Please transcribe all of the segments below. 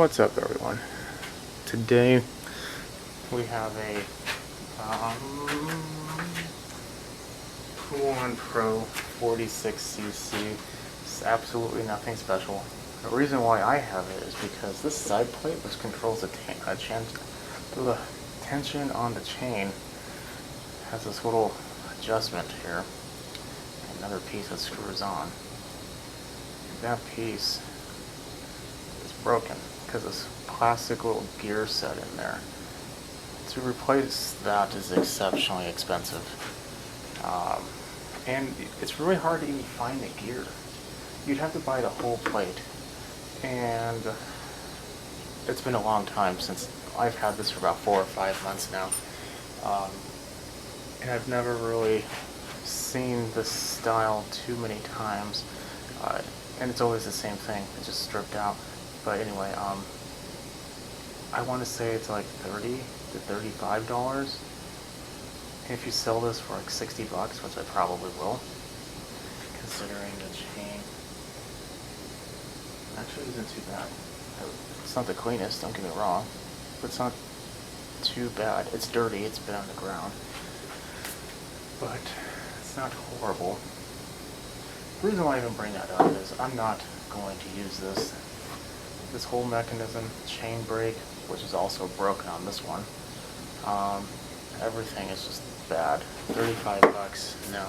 What's up, everyone? Today we have a Poulan Pro 46cc. It's absolutely nothing special. The reason why I have it is because this side plate, which controls the tension on the chain, has this little adjustment here. Another piece that screws on. That piece is broken because this plastic little gear set in there. To replace that is exceptionally expensive. And it's really hard to even find the gear. You'd have to buy the whole plate. And it's been a long time since I've had this for about 4 or 5 months now. And I've never really seen this style too many times. And it's always the same thing. It's just stripped out. But anyway, I want to say it's like $30 to $35. And if you sell this for like $60, which I probably will, considering the chain actually isn't too bad. It's not the cleanest, don't get me wrong, but it's not too bad. It's dirty, it's been on the ground, but it's not horrible. The reason why I even bring that up is I'm not going to use this whole mechanism, chain brake, which is also broken on this one. Everything is just bad. $35, no.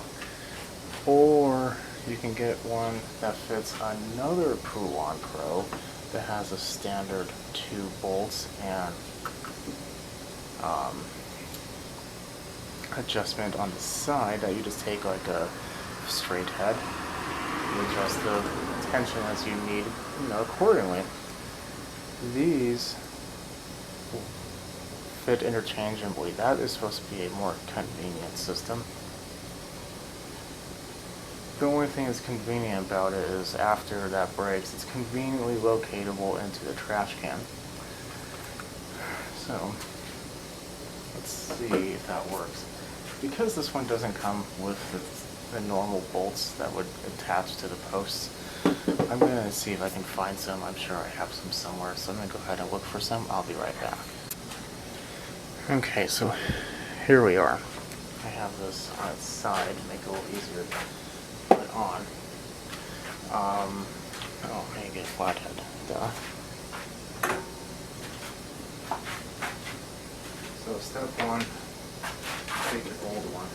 Or you can get one that fits another Poulan Pro that has a standard 2 bolts and adjustment on the side that you just take like a straight head. You adjust the tension as you need, accordingly. These fit interchangeably. That is supposed to be a more convenient system. The only thing that's convenient about it is after that breaks, it's conveniently locatable into the trash can. So, let's see if that works. Because this one doesn't come with the normal bolts that would attach to the posts, I'm going to see if I can find some. I'm sure I have some somewhere, so I'm going to go ahead and look for some. I'll be right back. Okay, so here we are. I have this on its side to make it a little easier to put on. Oh, I need to get a flathead. Duh. So step 1, take your old one.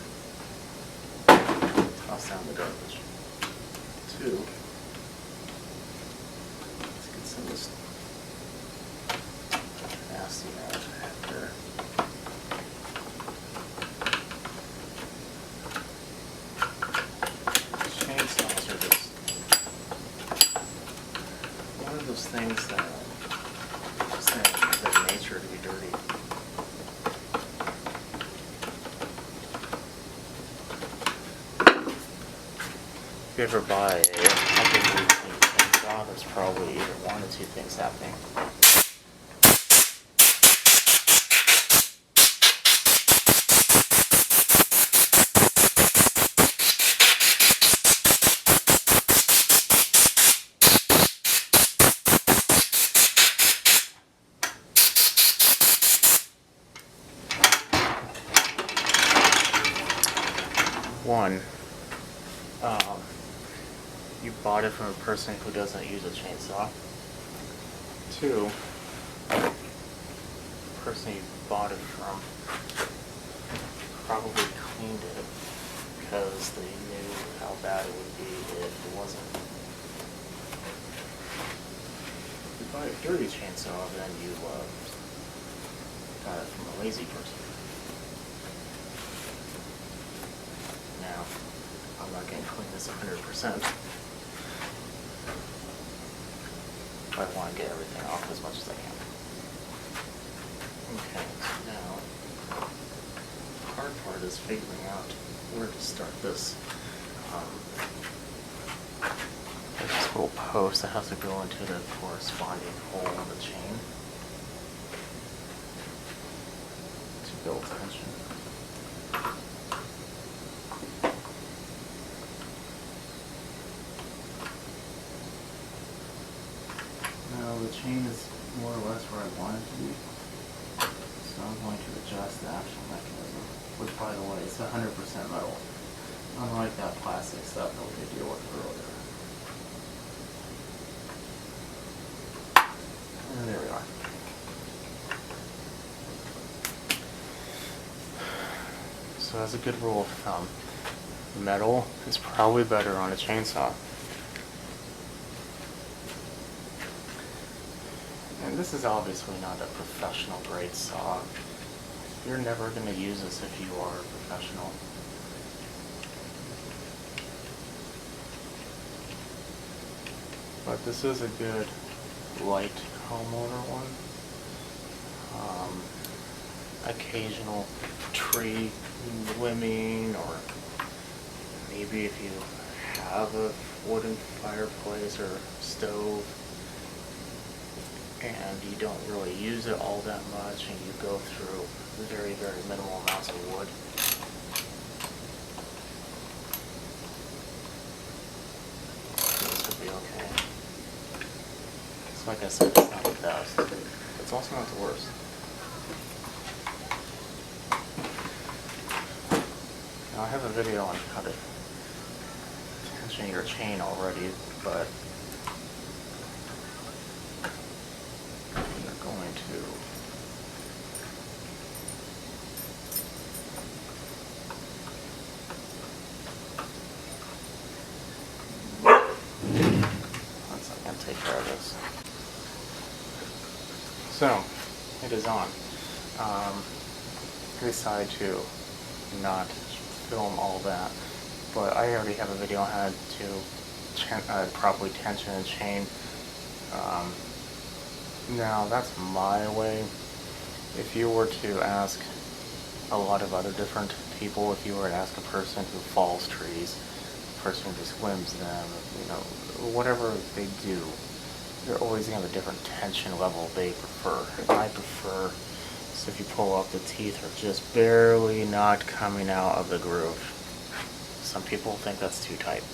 I'll sound the garbage. 2, let's get some of this nasty out after. Chainsaws are just one of those things that just have their nature to be dirty. If you ever buy a chainsaw, there's probably either one or two things happening. One, you bought it from a person who doesn't use a chainsaw. 2, the person you bought it from probably cleaned it because they knew how bad it would be if it wasn't. If you buy a dirty chainsaw, then you got it from a lazy person. Now, I'm not going to clean this 100%. I want to get everything off as much as I can. Okay, so now, the hard part is figuring out where to start this. There's this little post that has to go into the corresponding hole in the chain to build tension. Now the chain is more or less where I want it to be. So I'm going to adjust the action mechanism, which by the way is 100% metal, unlike that plastic stuff that we could deal with earlier. And there we are. So as a good rule of thumb, metal is probably better on a chainsaw. And this is obviously not a professional grade saw. You're never going to use this if you are a professional. But this is a good light homeowner one. Occasional tree limbing, or maybe if you have a wooden fireplace or stove and you don't really use it all that much and you go through very, very minimal amounts of wood. This would be okay. So like I said, it's not the best. It's also not the worst. Now I have a video on how to tension your chain already, but we're going to take care of this. So, it is on. I decided to not film all that, but I already have a video on how to properly tension a chain. Now, that's my way. If you were to ask a lot of other different people, if you were to ask a person who falls trees, a person who just limbs them, you know, whatever they do, they're always going to have a different tension level they prefer. I prefer, so if you pull up, the teeth are just barely not coming out of the groove. Some people think that's too tight.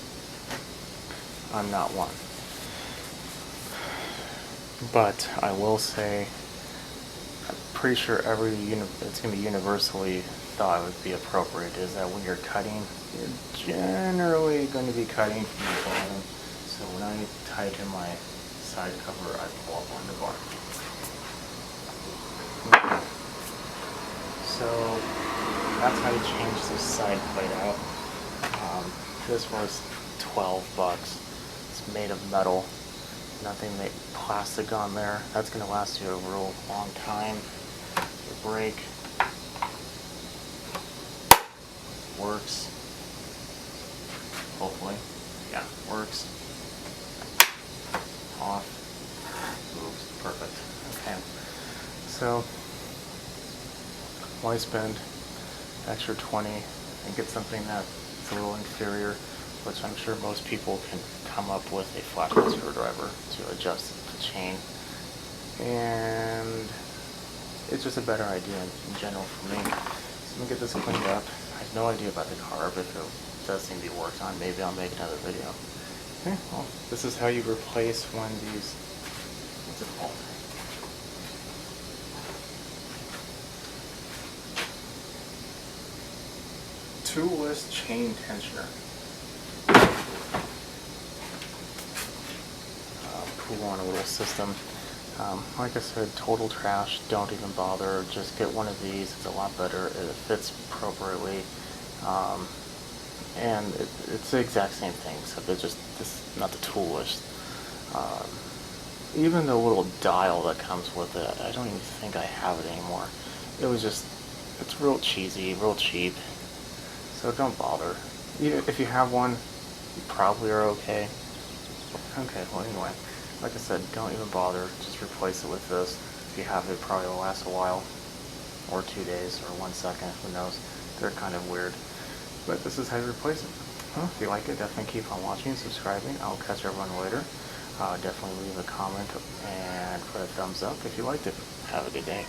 I'm not one. But I will say, I'm pretty sure it's going to be universally thought would be appropriate, is that when you're cutting, you're generally going to be cutting from the bottom. So when I tighten my side cover, I pull up on the bar. So that's how you change this side plate out. This was $12. It's made of metal. Nothing made plastic on there. That's going to last you a real long time. Your brake works. Hopefully. Yeah, works. Off. Moves. Perfect. Okay. So, why spend extra 20 and get something that's a little inferior, which I'm sure most people can come up with a flathead screwdriver to adjust the chain. And it's just a better idea in general for me. So let me get this cleaned up. I have no idea about the carb. If it does seem to be worked on, maybe I'll make another video. Okay, well, this is how you replace one of these, what's it called? Toolless chain tensioner. Poulan little system. Like I said, total trash. Don't even bother. Just get one of these. It's a lot better. It fits appropriately. And it's the exact same thing, except it's just not the toolless. Even the little dial that comes with it, I don't even think I have it anymore. It's real cheesy, real cheap. So don't bother. If you have one, you probably are okay. Okay, well anyway, like I said, don't even bother. Just replace it with this. If you have it, probably will last a while. Or 2 days, or 1 second, who knows. They're kind of weird. But this is how you replace it. Well, if you like it, definitely keep on watching, subscribing. I'll catch everyone later. Definitely leave a comment and put a thumbs up if you liked it. Have a good day.